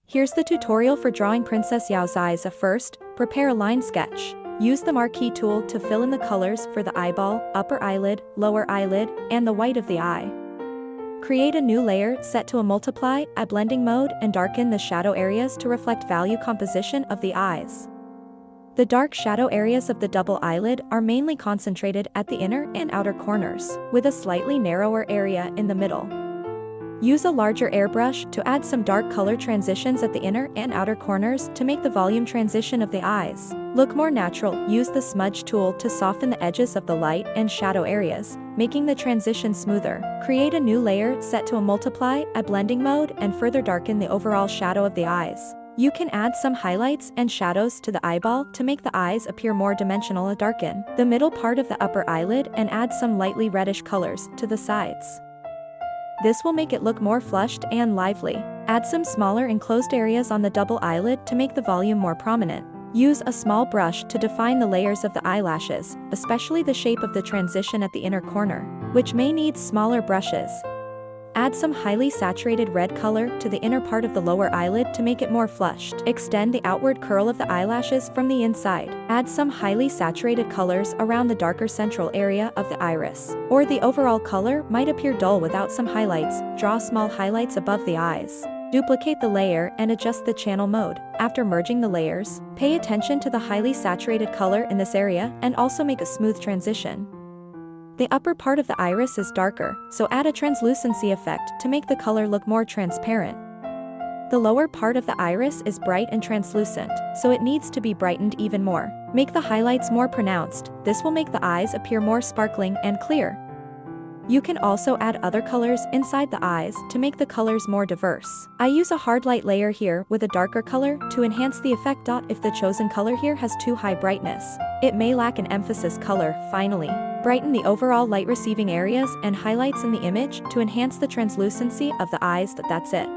Here's the tutorial for drawing Princess Yao's eyes. First, prepare a line sketch. Use the marquee tool to fill in the colors for the eyeball, upper eyelid, lower eyelid, and the white of the eye. Create a new layer set to a multiply, blending mode, and darken the shadow areas to reflect value composition of the eyes. The dark shadow areas of the double eyelid are mainly concentrated at the inner and outer corners, with a slightly narrower area in the middle. Use a larger airbrush to add some dark color transitions at the inner and outer corners to make the volume transition of the eyes look more natural. Use the smudge tool to soften the edges of the light and shadow areas, making the transition smoother. Create a new layer set to a multiply, blending mode, and further darken the overall shadow of the eyes. You can add some highlights and shadows to the eyeball to make the eyes appear more dimensional. Darken the middle part of the upper eyelid and add some lightly reddish colors to the sides. This will make it look more flushed and lively. Add some smaller enclosed areas on the double eyelid to make the volume more prominent. Use a small brush to define the layers of the eyelashes, especially the shape of the transition at the inner corner, which may need smaller brushes. Add some highly saturated red color to the inner part of the lower eyelid to make it more flushed. Extend the outward curl of the eyelashes from the inside. Add some highly saturated colors around the darker central area of the iris, or the overall color might appear dull without some highlights. Draw small highlights above the eyes. Duplicate the layer and adjust the channel mode. After merging the layers, pay attention to the highly saturated color in this area and also make a smooth transition. The upper part of the iris is darker, so add a translucency effect to make the color look more transparent. The lower part of the iris is bright and translucent, so it needs to be brightened even more. Make the highlights more pronounced. This will make the eyes appear more sparkling and clear. You can also add other colors inside the eyes to make the colors more diverse. I use a hard light layer here with a darker color to enhance the effect. If the chosen color here has too high brightness, it may lack an emphasis color. Finally, brighten the overall light receiving areas and highlights in the image to enhance the translucency of the eyes. That's it.